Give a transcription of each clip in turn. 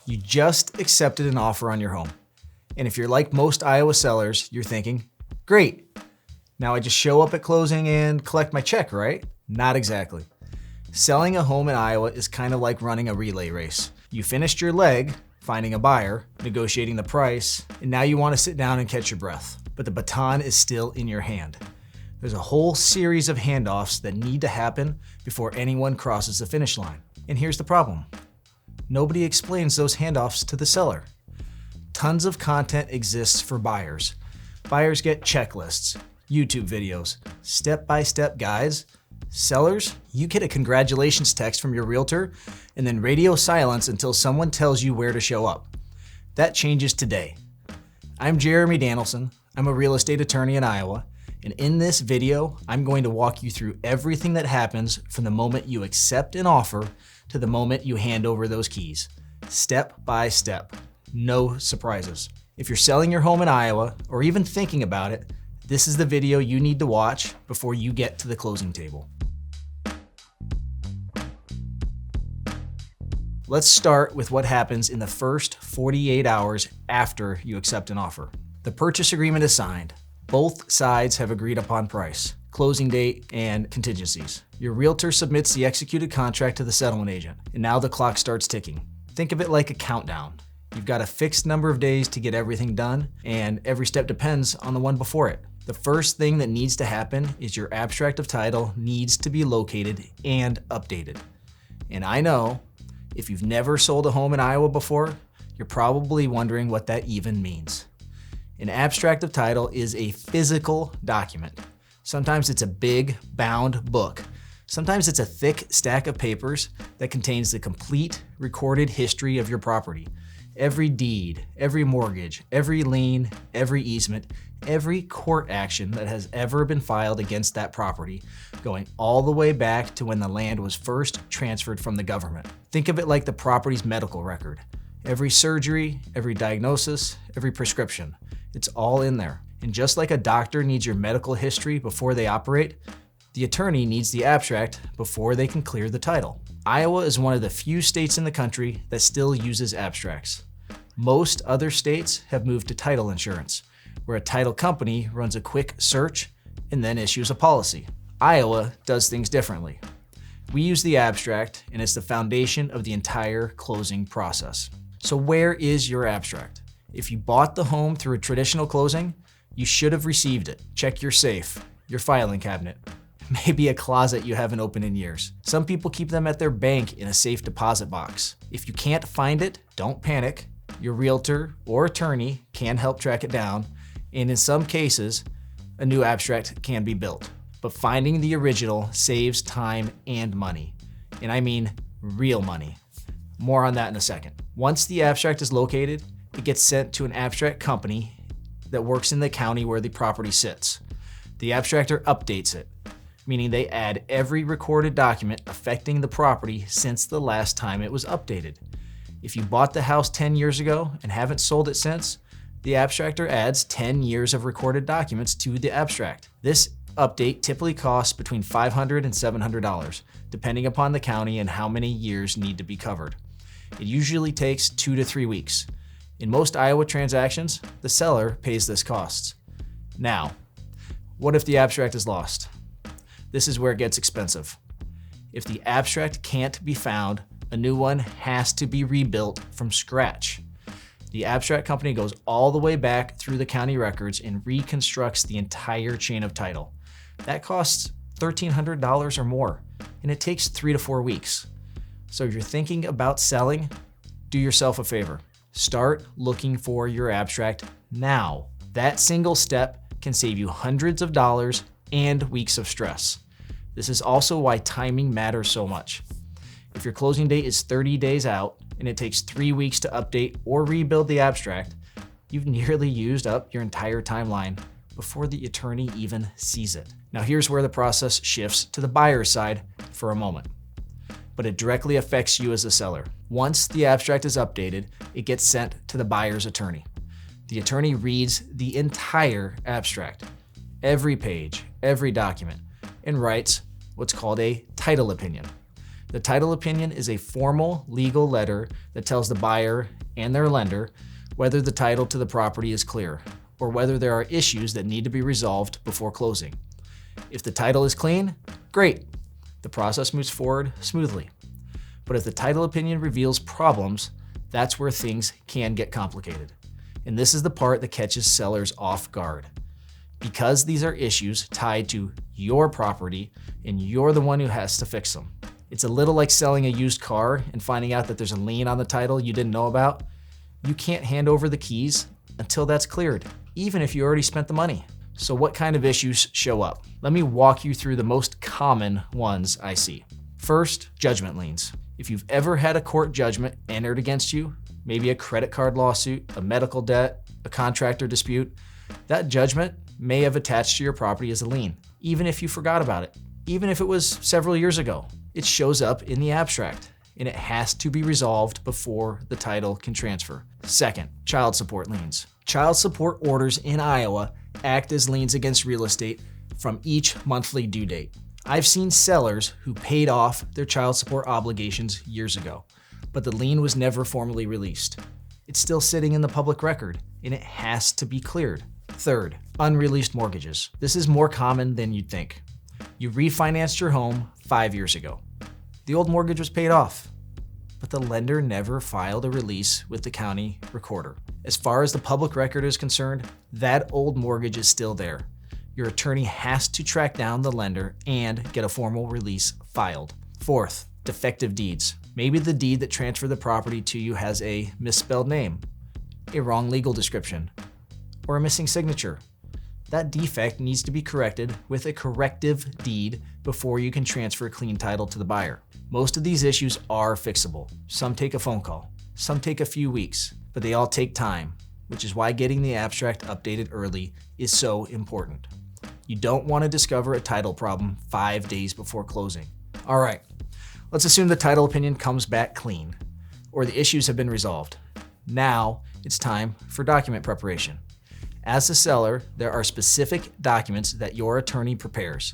You just accepted an offer on your home. And if you're like most Iowa sellers, you're thinking, great, now I just show up at closing and collect my check, right? Not exactly. Selling a home in Iowa is kind of like running a relay race. You finished your leg, finding a buyer, negotiating the price, and now you want to sit down and catch your breath. But the baton is still in your hand. There's a whole series of handoffs that need to happen before anyone crosses the finish line. And here's the problem. Nobody explains those handoffs to the seller. Tons of content exists for buyers. Buyers get checklists, YouTube videos, step-by-step guides. Sellers, you get a congratulations text from your realtor and then radio silence until someone tells you where to show up. That changes today. I'm Jeremy Danilson. I'm a real estate attorney in Iowa. And in this video, I'm going to walk you through everything that happens from the moment you accept an offer to the moment you hand over those keys. Step by step. No surprises. If you're selling your home in Iowa or even thinking about it, this is the video you need to watch before you get to the closing table. Let's start with what happens in the first 48 hours after you accept an offer. The purchase agreement is signed. Both sides have agreed upon price, closing date, and contingencies. Your realtor submits the executed contract to the settlement agent, and now the clock starts ticking. Think of it like a countdown. You've got a fixed number of days to get everything done, and every step depends on the one before it. The first thing that needs to happen is your abstract of title needs to be located and updated. And I know, if you've never sold a home in Iowa before, you're probably wondering what that even means. An abstract of title is a physical document. Sometimes it's a big, bound book. Sometimes it's a thick stack of papers that contains the complete recorded history of your property. Every deed, every mortgage, every lien, every easement, every court action that has ever been filed against that property, going all the way back to when the land was first transferred from the government. Think of it like the property's medical record. Every surgery, every diagnosis, every prescription. It's all in there. And just like a doctor needs your medical history before they operate, the attorney needs the abstract before they can clear the title. Iowa is one of the few states in the country that still uses abstracts. Most other states have moved to title insurance, where a title company runs a quick search and then issues a policy. Iowa does things differently. We use the abstract, and it's the foundation of the entire closing process. So where is your abstract? If you bought the home through a traditional closing, you should have received it. Check your safe, your filing cabinet, maybe a closet you haven't opened in years. Some people keep them at their bank in a safe deposit box. If you can't find it, don't panic. Your realtor or attorney can help track it down, and in some cases, a new abstract can be built. But finding the original saves time and money. And I mean real money. More on that in a second. Once the abstract is located, it gets sent to an abstract company that works in the county where the property sits. The abstractor updates it, meaning they add every recorded document affecting the property since the last time it was updated. If you bought the house 10 years ago and haven't sold it since, the abstractor adds 10 years of recorded documents to the abstract. This update typically costs between $500 and $700, depending upon the county and how many years need to be covered. It usually takes 2 to 3 weeks. In most Iowa transactions, the seller pays this cost. Now, what if the abstract is lost? This is where it gets expensive. If the abstract can't be found, a new one has to be rebuilt from scratch. The abstract company goes all the way back through the county records and reconstructs the entire chain of title. That costs $1,300 or more, and it takes 3 to 4 weeks. So if you're thinking about selling, do yourself a favor. Start looking for your abstract now. That single step can save you hundreds of dollars and weeks of stress. This is also why timing matters so much. If your closing date is 30 days out and it takes 3 weeks to update or rebuild the abstract, you've nearly used up your entire timeline before the attorney even sees it. Now here's where the process shifts to the buyer's side for a moment, but it directly affects you as a seller. Once the abstract is updated, it gets sent to the buyer's attorney. The attorney reads the entire abstract, every page, every document, and writes what's called a title opinion. The title opinion is a formal legal letter that tells the buyer and their lender whether the title to the property is clear or whether there are issues that need to be resolved before closing. If the title is clean, great. The process moves forward smoothly. But if the title opinion reveals problems, that's where things can get complicated. And this is the part that catches sellers off guard. Because these are issues tied to your property and you're the one who has to fix them. It's a little like selling a used car and finding out that there's a lien on the title you didn't know about. You can't hand over the keys until that's cleared, even if you already spent the money. So what kind of issues show up? Let me walk you through the most common ones I see. First, judgment liens. If you've ever had a court judgment entered against you, maybe a credit card lawsuit, a medical debt, a contractor dispute, that judgment may have attached to your property as a lien, even if you forgot about it, even if it was several years ago. It shows up in the abstract, and it has to be resolved before the title can transfer. Second, child support liens. Child support orders in Iowa act as liens against real estate from each monthly due date. I've seen sellers who paid off their child support obligations years ago, but the lien was never formally released. It's still sitting in the public record, and it has to be cleared. Third, unreleased mortgages. This is more common than you'd think. You refinanced your home 5 years ago. The old mortgage was paid off, but the lender never filed a release with the county recorder. As far as the public record is concerned, that old mortgage is still there. Your attorney has to track down the lender and get a formal release filed. Fourth, defective deeds. Maybe the deed that transferred the property to you has a misspelled name, a wrong legal description, or a missing signature. That defect needs to be corrected with a corrective deed before you can transfer clean title to the buyer. Most of these issues are fixable. Some take a phone call, some take a few weeks, but they all take time, which is why getting the abstract updated early is so important. You don't want to discover a title problem 5 days before closing. All right, let's assume the title opinion comes back clean, or the issues have been resolved. Now it's time for document preparation. As a seller, there are specific documents that your attorney prepares.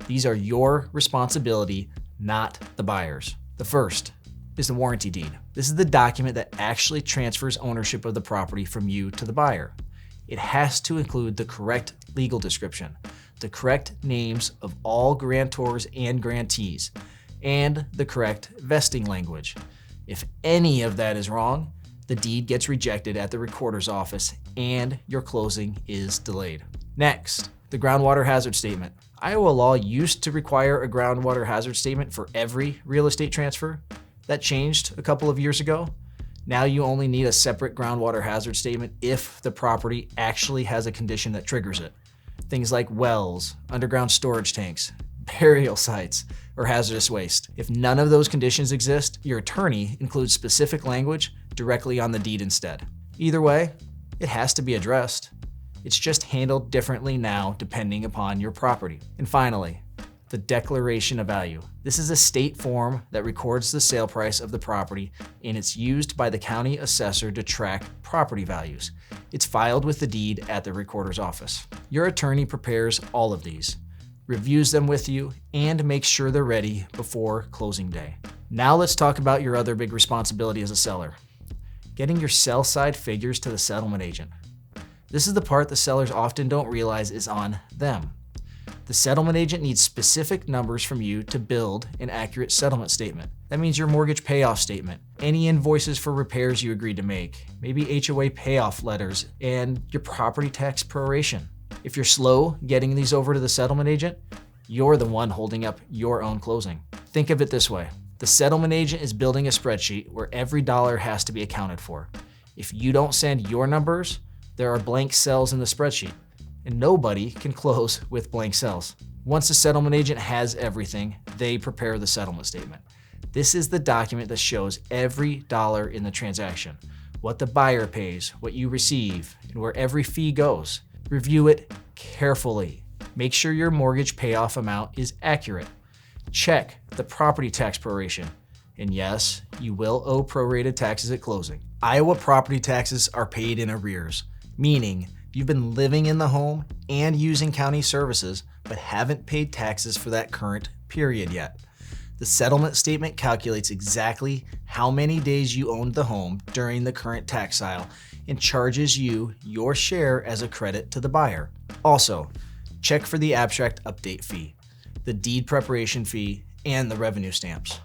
These are your responsibility, not the buyer's. The first is the warranty deed. This is the document that actually transfers ownership of the property from you to the buyer. It has to include the correct legal description, the correct names of all grantors and grantees, and the correct vesting language. If any of that is wrong, the deed gets rejected at the recorder's office and your closing is delayed. Next, the groundwater hazard statement. Iowa law used to require a groundwater hazard statement for every real estate transfer. That changed a couple of years ago. Now you only need a separate groundwater hazard statement if the property actually has a condition that triggers it. Things like wells, underground storage tanks, burial sites, or hazardous waste. If none of those conditions exist, your attorney includes specific language directly on the deed instead. Either way, it has to be addressed. It's just handled differently now depending upon your property. And finally, the declaration of value. This is a state form that records the sale price of the property, and it's used by the county assessor to track property values. It's filed with the deed at the recorder's office. Your attorney prepares all of these, reviews them with you, and makes sure they're ready before closing day. Now let's talk about your other big responsibility as a seller: getting your sell side figures to the settlement agent. This is the part the sellers often don't realize is on them. The settlement agent needs specific numbers from you to build an accurate settlement statement. That means your mortgage payoff statement, any invoices for repairs you agreed to make, maybe HOA payoff letters, and your property tax proration. If you're slow getting these over to the settlement agent, you're the one holding up your own closing. Think of it this way: the settlement agent is building a spreadsheet where every dollar has to be accounted for. If you don't send your numbers, there are blank cells in the spreadsheet, and nobody can close with blank cells. Once the settlement agent has everything, they prepare the settlement statement. This is the document that shows every dollar in the transaction, what the buyer pays, what you receive, and where every fee goes. Review it carefully. Make sure your mortgage payoff amount is accurate. Check the property tax proration. And yes, you will owe prorated taxes at closing. Iowa property taxes are paid in arrears, meaning you've been living in the home and using county services, but haven't paid taxes for that current period yet. The settlement statement calculates exactly how many days you owned the home during the current tax cycle and charges you your share as a credit to the buyer. Also, check for the abstract update fee, the deed preparation fee, and the revenue stamps.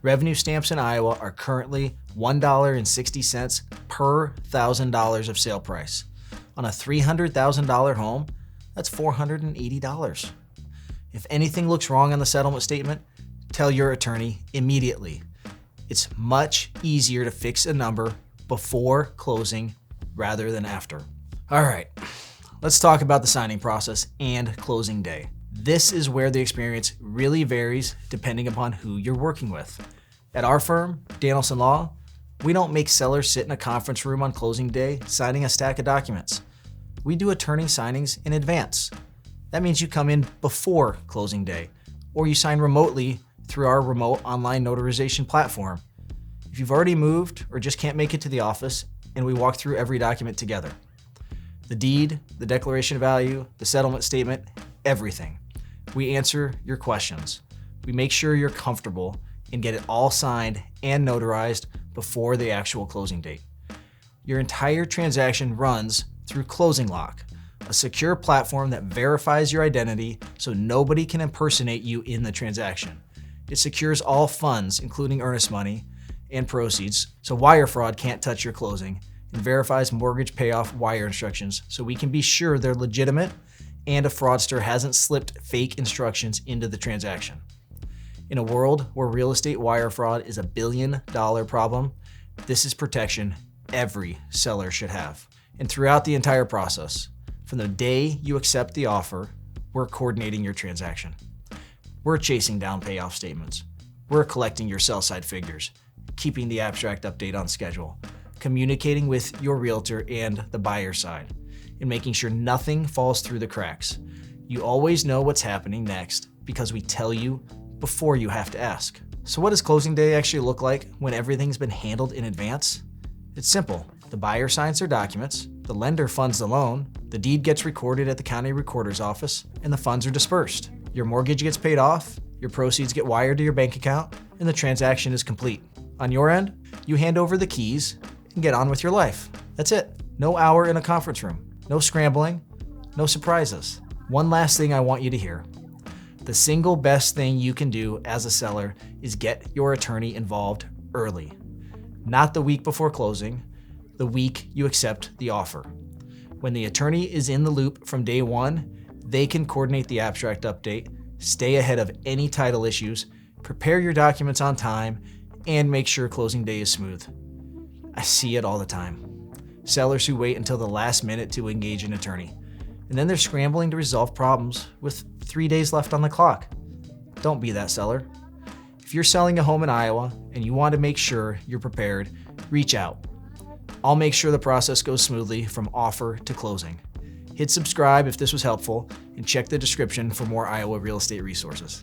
Revenue stamps in Iowa are currently $1.60 per $1,000 of sale price. On a $300,000 home, that's $480. If anything looks wrong on the settlement statement, tell your attorney immediately. It's much easier to fix a number before closing rather than after. All right, let's talk about the signing process and closing day. This is where the experience really varies depending upon who you're working with. At our firm, Danilson Law, we don't make sellers sit in a conference room on closing day signing a stack of documents. We do attorney signings in advance. That means you come in before closing day, or you sign remotely through our remote online notarization platform. If you've already moved or just can't make it to the office, and we walk through every document together. The deed, the declaration of value, the settlement statement, everything. We answer your questions. We make sure you're comfortable and get it all signed and notarized before the actual closing date. Your entire transaction runs through Closing Lock, a secure platform that verifies your identity so nobody can impersonate you in the transaction. It secures all funds, including earnest money and proceeds, so wire fraud can't touch your closing, and verifies mortgage payoff wire instructions so we can be sure they're legitimate and a fraudster hasn't slipped fake instructions into the transaction. In a world where real estate wire fraud is a $1 billion problem, this is protection every seller should have. And throughout the entire process, from the day you accept the offer, we're coordinating your transaction. We're chasing down payoff statements. We're collecting your sell side figures, keeping the abstract update on schedule, communicating with your realtor and the buyer side, and making sure nothing falls through the cracks. You always know what's happening next because we tell you before you have to ask. So what does closing day actually look like when everything's been handled in advance? It's simple. The buyer signs their documents, the lender funds the loan, the deed gets recorded at the county recorder's office, and the funds are dispersed. Your mortgage gets paid off, your proceeds get wired to your bank account, and the transaction is complete. On your end, you hand over the keys and get on with your life. That's it. No hour in a conference room, no scrambling, no surprises. One last thing I want you to hear. The single best thing you can do as a seller is get your attorney involved early. Not the week before closing, the week you accept the offer. When the attorney is in the loop from day one, they can coordinate the abstract update, stay ahead of any title issues, prepare your documents on time, and make sure closing day is smooth. I see it all the time. Sellers who wait until the last minute to engage an attorney, and then they're scrambling to resolve problems with 3 days left on the clock. Don't be that seller. If you're selling a home in Iowa and you want to make sure you're prepared, reach out. I'll make sure the process goes smoothly from offer to closing. Hit subscribe if this was helpful, and check the description for more Iowa real estate resources.